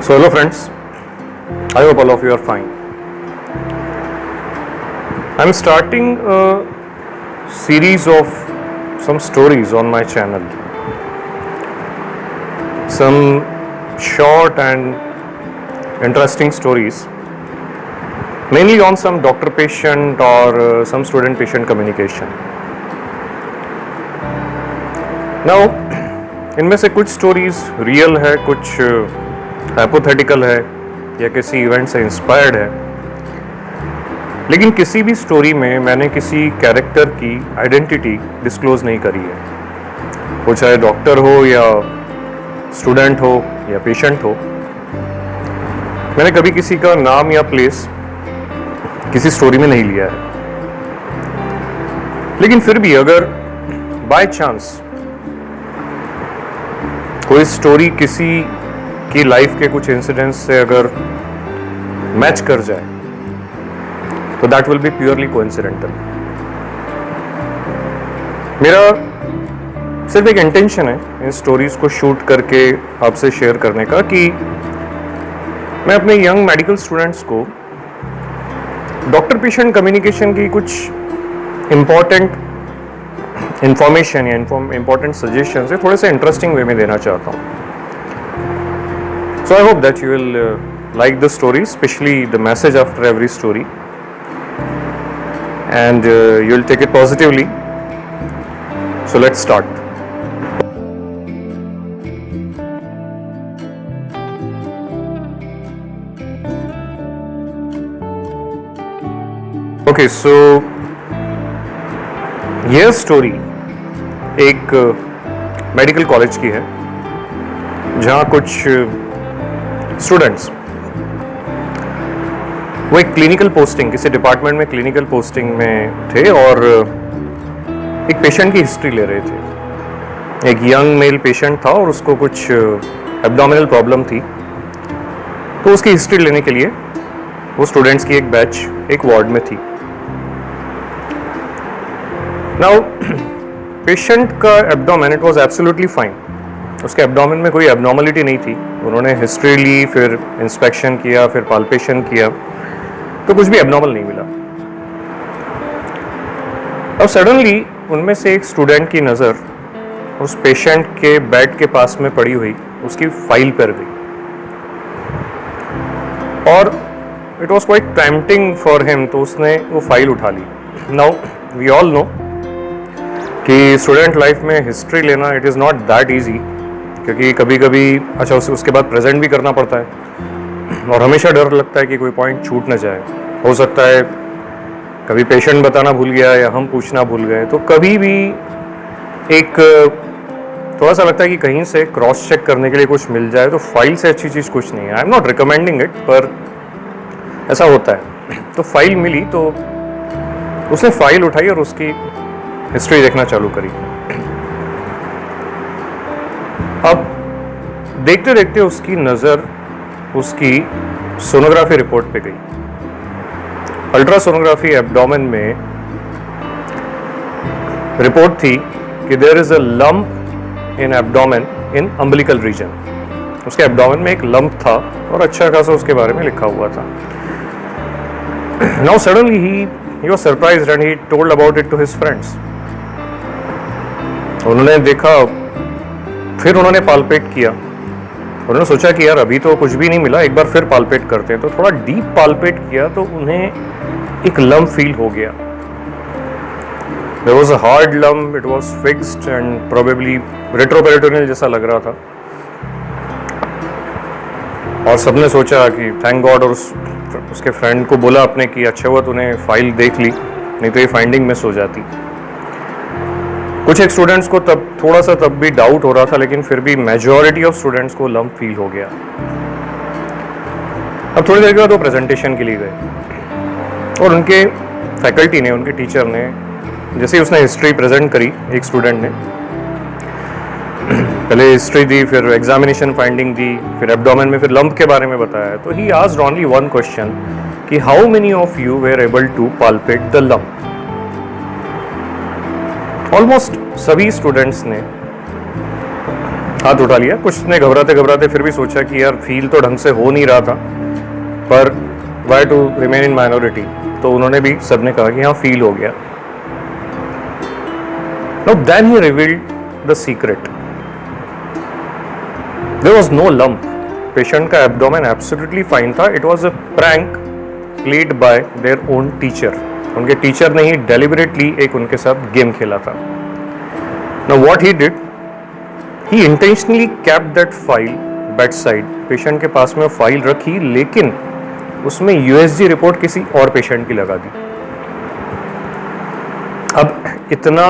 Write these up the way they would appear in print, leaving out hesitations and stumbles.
So hello friends, I hope all of you are fine. I'm starting a series of some stories on my channel. Some short and interesting stories, mainly on some doctor-patient or some student-patient communication. Now, इनमें से कुछ stories real है, कुछ hypothetical है या किसी event से inspired है, लेकिन किसी भी स्टोरी में मैंने किसी कैरेक्टर की आइडेंटिटी डिस्क्लोज नहीं करी है, वो चाहे डॉक्टर हो या स्टूडेंट हो या पेशेंट हो। मैंने कभी किसी का नाम या प्लेस किसी स्टोरी में नहीं लिया है, लेकिन फिर भी अगर बाय चांस कोई स्टोरी किसी की लाइफ के कुछ इंसिडेंट्स से अगर मैच कर जाए तो that will be purely coincidental. मेरा सिर्फ एक इंटेंशन है इन स्टोरीज को शूट करके आपसे शेयर करने का कि मैं अपने यंग मेडिकल स्टूडेंट्स को डॉक्टर पेशेंट कम्युनिकेशन की कुछ इम्पॉर्टेंट इंफॉर्मेशन या इम्पॉर्टेंट सजेशन से थोड़े से इंटरेस्टिंग वे में देना चाहता हूँ। So I hope that you will like the story, especially the message after every story, and you will take it positively. So let's start. Okay, so यह story एक medical college की है जहाँ कुछ स्टूडेंट्स वो एक क्लिनिकल पोस्टिंग, किसी department में क्लिनिकल पोस्टिंग में थे और एक पेशेंट की हिस्ट्री ले रहे थे. एक यंग मेल पेशेंट था और उसको कुछ एब्डोमिनल प्रॉब्लम थी, तो उसकी हिस्ट्री लेने के लिए वो स्टूडेंट्स की एक बैच एक वार्ड में थी. नाउ पेशेंट का abdomen, it was absolutely fine. उसके एब्डोमेन में कोई एब्नॉर्मलिटी नहीं थी. उन्होंने हिस्ट्री ली, फिर इंस्पेक्शन किया, फिर पाल्पेशन किया, तो कुछ भी एब्नॉर्मल नहीं मिला. अब सडनली उनमें से एक स्टूडेंट की नज़र उस पेशेंट के बेड के पास में पड़ी हुई उसकी फाइल पर गई और it was quite tempting for him, तो उसने वो फाइल उठा ली. नाउ वी ऑल नो कि स्टूडेंट लाइफ में हिस्ट्री लेना it is not that easy, क्योंकि कभी कभी अच्छा उसके बाद प्रेजेंट भी करना पड़ता है और हमेशा डर लगता है कि कोई पॉइंट छूट ना जाए. हो सकता है कभी पेशेंट बताना भूल गया या हम पूछना भूल गए, तो कभी भी एक थोड़ा सा लगता है कि कहीं से क्रॉस चेक करने के लिए कुछ मिल जाए. तो फाइल से अच्छी चीज़ कुछ नहीं है. I am not recommending it, पर ऐसा होता है. तो फाइल मिली तो उसने फाइल उठाई और उसकी हिस्ट्री देखना चालू करी. अब देखते देखते उसकी नज़र उसकी सोनोग्राफी रिपोर्ट पे गई. अल्ट्रासोनोग्राफी एब्डोमेन में रिपोर्ट थी कि there is a lump in abdomen in umbilical region. उसके एब्डोमेन में एक लंप था और अच्छा खासा उसके बारे में लिखा हुआ था. Now suddenly he was surprised and he told about it to his friends. उन्होंने देखा, फिर उन्होंने पाल्पेट किया. उन्होंने सोचा कि यार अभी तो कुछ भी नहीं मिला, एक बार फिर पाल्पेट करते हैं. तो थोड़ा डीप पाल्पेट किया तो उन्हें एक लंप फील हो गया. There was a hard lump, it was fixed and probably retroperitoneal जैसा लग रहा था. और सबने सोचा कि थैंक गॉड, और उसके फ्रेंड को बोला अपने कि अच्छा हुआ तूने फाइल देख ली, नहीं तो ये फाइंडिंग मिस हो जाती. कुछ एक स्टूडेंट्स को तब भी डाउट हो रहा था, लेकिन फिर भी मेजॉरिटी ऑफ स्टूडेंट्स को लंप फील हो गया. अब थोड़ी देर के बाद वो प्रेजेंटेशन के लिए गए और उनके फैकल्टी ने, उनके टीचर ने, जैसे ही उसने हिस्ट्री प्रेजेंट करी, एक स्टूडेंट ने पहले हिस्ट्री दी, फिर एग्जामिनेशन फाइंडिंग दी, फिर एब्डोमेन में फिर लंप के बारे में बताया. तो he asked only one question कि how many of you were able to palpate the lump. Almost सभी स्टूडेंट्स ने हाथ उठा लिया। कुछ ने घबराते घबराते फिर भी सोचा कि यार फील तो ढंग से हो नहीं रहा था, पर why to remain in minority, तो उन्होंने भी, सबने कहा कि हाँ फील हो गया। Now then he revealed the secret. There was no lump. Patient का abdomen absolutely fine था. It was a prank played by their own teacher. उनके टीचर ने ही deliberately एक उनके साथ गेम खेला था। Now what he did, he intentionally kept that file bedside. Patient के पास में फाइल रखी, लेकिन उसमें USG रिपोर्ट किसी और पेशेंट की लगा दी। अब इतना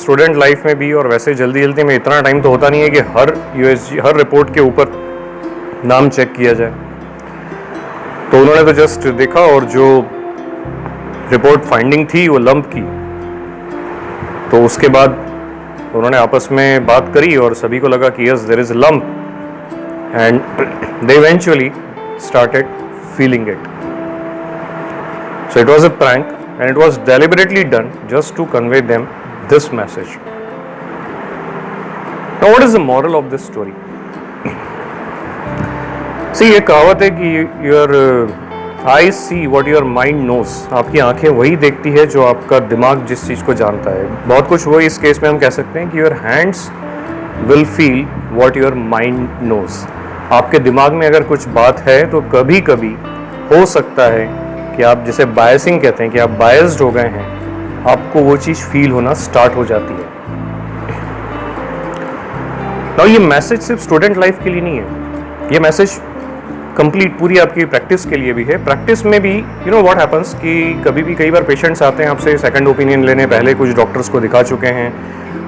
स्टूडेंट लाइफ में भी और वैसे जल्दी जल्दी में इतना टाइम तो होता नहीं है कि हर रिपोर्ट के ऊपर नाम चेक किया जाए। तो उन्होंने तो जस्ट देखा और जो रिपोर्ट फाइंडिंग थी वो लंप की। तो उसके बाद उन्होंने आपस में बात करी और सभी को लगा कि yes there is a lump, and they eventually started feeling it. So it was a prank and it was deliberately done just to convey them this message. Now what is the moral of this story? See, ये कहावत है कि your eyes see what your mind knows. आपकी आंखें वही देखती है जो आपका दिमाग जिस चीज़ को जानता है। बहुत कुछ वो इस केस में हम कह सकते हैं कि your hands will feel what your mind knows. आपके दिमाग में अगर कुछ बात है तो कभी कभी हो सकता है कि आप जिसे बायसिंग कहते हैं कि आप बायस्ड हो गए हैं, आपको वो चीज़ फील होना स्टार्ट हो जाती है। नाउ ये मैसेज सिर्फ स्टूडेंट लाइफ के लिए नहीं है, ये मैसेज कंप्लीट पूरी आपकी प्रैक्टिस के लिए भी है। प्रैक्टिस में भी यू नो व्हाट हैपन्स कि कभी भी कई बार पेशेंट्स आते हैं आपसे सेकंड ओपिनियन लेने, पहले कुछ डॉक्टर्स को दिखा चुके हैं,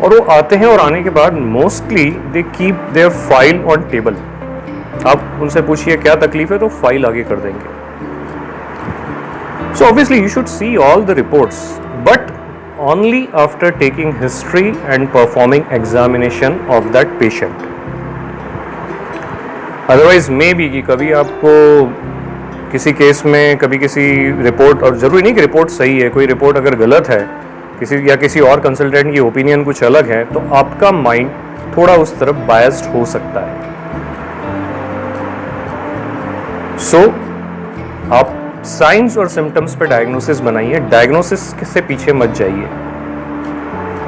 और वो आते हैं और आने के बाद mostly they keep their file on table. आप उनसे पूछिए क्या तकलीफ है तो फाइल आगे कर देंगे। So obviously you should see all the reports, but only after taking history and performing examination of that patient. Otherwise maybe कि कभी आपको किसी केस में कभी किसी रिपोर्ट, और ज़रूरी नहीं कि रिपोर्ट सही है, कोई रिपोर्ट अगर गलत है किसी या किसी और कंसल्टेंट की ओपिनियन कुछ अलग है, तो आपका माइंड थोड़ा उस तरफ बायस्ड हो सकता है। So आप साइंस और सिम्टम्स पे डायग्नोसिस बनाइए, डायग्नोसिस से पीछे मत जाइए।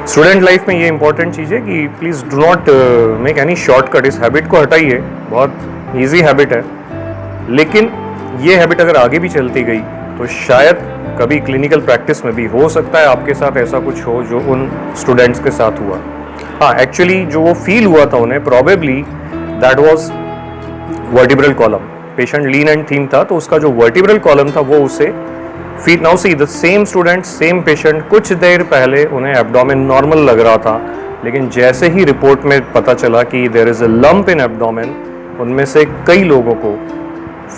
स्टूडेंट लाइफ में ये इंपॉर्टेंट चीज़ है कि please do not make any shortcut. इस हैबिट को हटाइए, बहुत ईजी हैबिट है, लेकिन ये हैबिट अगर आगे भी चलती गई तो शायद कभी क्लिनिकल प्रैक्टिस में भी हो सकता है आपके साथ ऐसा कुछ हो जो उन स्टूडेंट्स के साथ हुआ। हाँ, एक्चुअली जो वो फील हुआ था उन्हें, probably that was vertebral column. Patient lean and थीन था, तो उसका जो वर्टिब्रल कॉलम था वो उसे feel. Now see the same student, same patient, कुछ देर पहले उन्हें एब्डोमेन नॉर्मल लग रहा था, लेकिन जैसे ही रिपोर्ट में पता चला कि there is a lump in abdomen, उनमें से कई लोगों को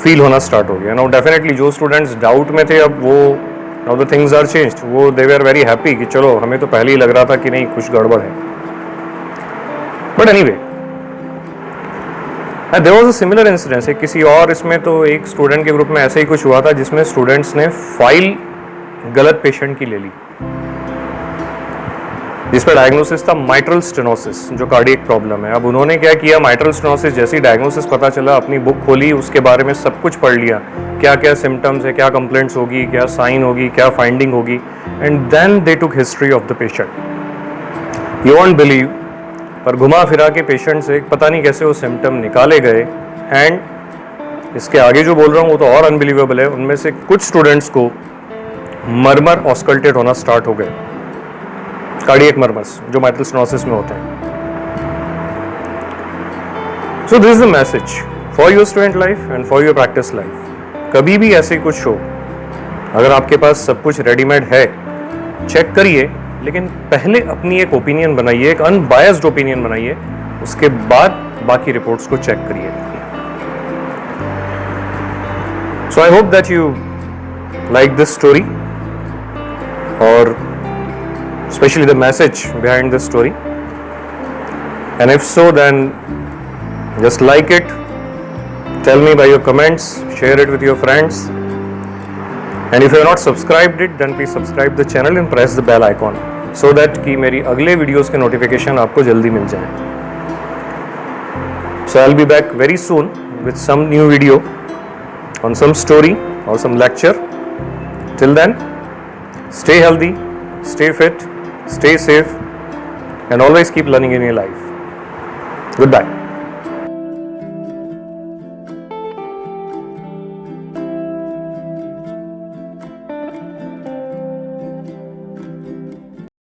फील होना स्टार्ट हो गया। नाउ डेफिनेटली जो स्टूडेंट्स डाउट में थे, अब वो now the things are changed, वो दे वर वेरी हैप्पी कि चलो हमें तो पहले ही लग रहा था कि नहीं कुछ गड़बड़ है। But anyway, there was a similar incidence. किसी और इसमें तो एक स्टूडेंट के ग्रुप में ऐसे ही कुछ हुआ था जिसमें स्टूडेंट्स ने फाइल गलत पेशेंट की ले ली, जिस पर डायग्नोसिस था माइट्रल स्टेनोसिस, जो कार्डियक प्रॉब्लम है। अब उन्होंने क्या किया, माइट्रल स्टेनोसिस जैसी डायग्नोसिस पता चला, अपनी बुक खोली, उसके बारे में सब कुछ पढ़ लिया, क्या क्या सिम्टम्स है, क्या कंप्लेंट्स होगी, क्या साइन होगी, क्या फाइंडिंग होगी, and then they took history of the patient. You won't believe, पर घुमा फिरा के पेशेंट से पता नहीं कैसे वो सिम्टम निकाले गए, एंड इसके आगे जो बोल रहा हूँ वो तो और अनबिलीवेबल है। उनमें से कुछ स्टूडेंट्स को मर्मर ऑस्कल्टेट होना स्टार्ट हो गए, कार्डियक मर्मर्स जो माइट्रल स्टेनोसिस में होते हैं। So this is the message for your student life and for your practice life. कभी भी ऐसे कुछ हो, अगर आपके पास सब कुछ रेडीमेड है, चेक करिए, लेकिन पहले अपनी एक ओपिनियन बनाइए, एक अनबायस्ड ओपिनियन बनाइए, उसके बाद बाकी रिपोर्ट्स को चेक करिए। So I hope that you like this story, और especially the message behind this story, and if so, then just like it, tell me by your comments, share it with your friends, and if you have not subscribed it, then please subscribe the channel and press the bell icon so that कि मेरी अगले videos के notification आपको जल्दी मिल जाए। So I'll be back very soon with some new video on some story or some lecture. Till then, stay healthy, stay fit, stay safe, and always keep learning in your life. Goodbye.